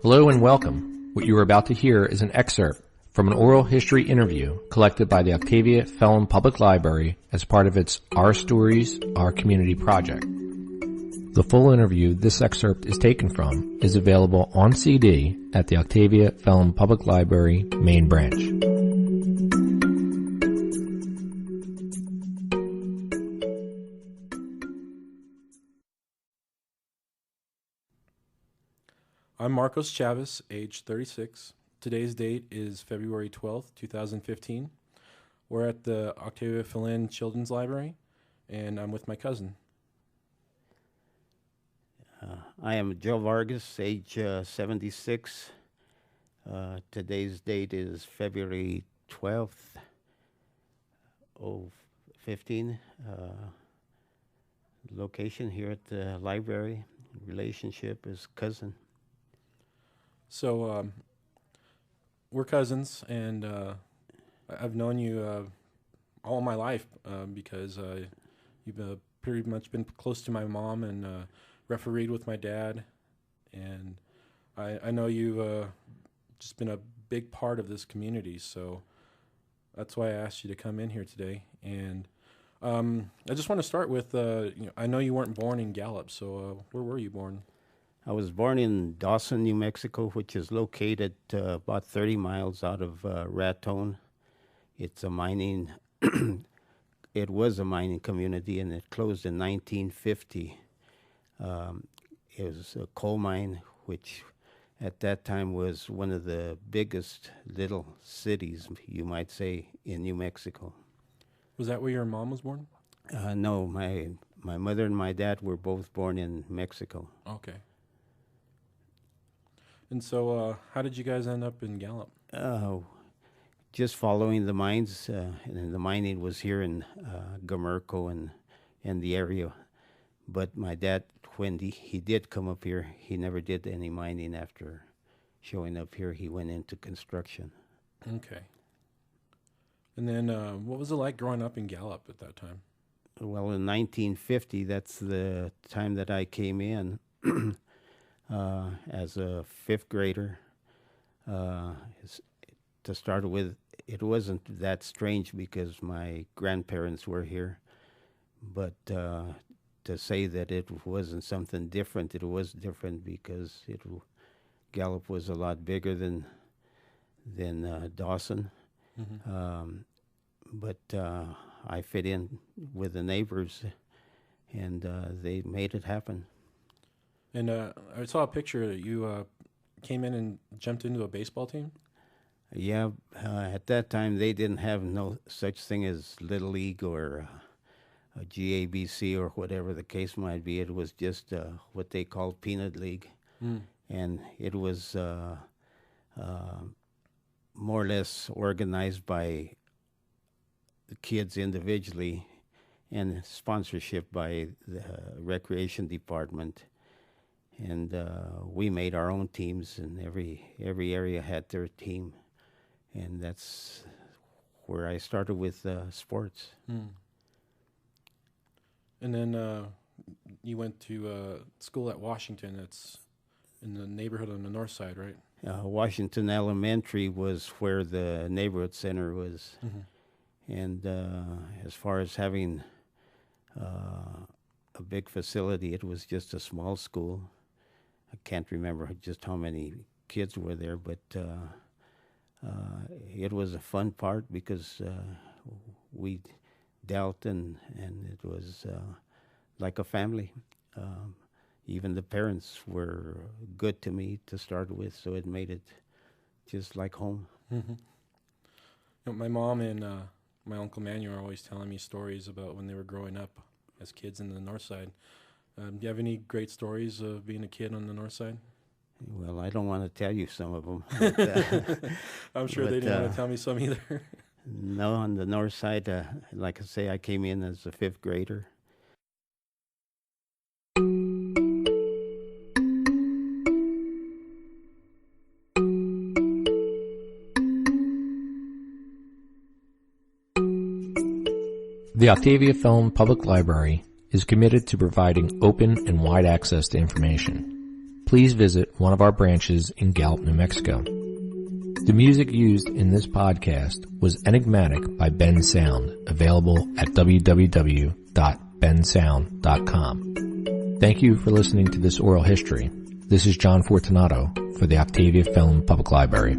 Hello and welcome. What you are about to hear is an excerpt from an oral history interview collected by the Octavia Phelan Public Library as part of its Our Stories, Our Community project. The full interview this excerpt is taken from is available on CD at the Octavia Phelan Public Library main branch. I'm Marcos Chavez, age 36. Today's date is February 12th, 2015. We're at the Octavia Phelan Children's Library, and I'm with my cousin. I am Joe Vargas, age 76. Today's date is February 12th, 2015. Location here at the library. Relationship is cousin. So we're cousins, and I've known you all my life because you've pretty much been close to my mom and refereed with my dad, and I know you've just been a big part of this community, so that's why I asked you to come in here today. And I just want to start with, I know you weren't born in Gallup, so where were you born? I was born in Dawson, New Mexico, which is located about 30 miles out of Raton. It's a mining, it was a mining community, and it closed in 1950. It was a coal mine, which at that time was one of the biggest little cities, you might say, in New Mexico. Was that where your mom was born? No, my mother and my dad were both born in Mexico. Okay. And so how did you guys end up in Gallup? Just following the mines, and the mining was here in Gamerco and the area. But my dad, when he did come up here, he never did any mining after showing up here. He went into construction. Okay. And then what was it like growing up in Gallup at that time? Well, in 1950, that's the time that I came in. As a fifth grader. To start with, it wasn't that strange because my grandparents were here, but to say that it wasn't something different, it was different because Gallup was a lot bigger than Dawson. Mm-hmm. But I fit in with the neighbors, and they made it happen. And I saw a picture that you came in and jumped into a baseball team? Yeah, at that time they didn't have no such thing as Little League or a GABC or whatever the case might be. It was just what they called Peanut League. Mm. And it was more or less organized by the kids individually and sponsorship by the recreation department. And we made our own teams, and every area had their team, and that's where I started with sports. Mm. And then you went to school at Washington. It's in the neighborhood on the north side, right? Washington Elementary was where the neighborhood center was. Mm-hmm. And as far as having a big facility, it was just a small school. I can't remember just how many kids were there, but it was a fun part because we dealt and it was like a family. Even the parents were good to me to start with, so it made it just like home. Mm-hmm. You know, my mom and my Uncle Manuel are always telling me stories about when they were growing up as kids in the north side. Do you have any great stories of being a kid on the north side? Well, I don't want to tell you some of them. I'm sure they didn't want to tell me some either. No, on the north side, like I say, I came in as a fifth grader. The Octavia Phelan Public Library is committed to providing open and wide access to information. please visit one of our branches in Gallup, New Mexico. The music used in this podcast was Enigmatic by Ben Sound, available at www.bensound.com. Thank you for listening to this oral history. This is John Fortunato for the Octavia Film Public Library.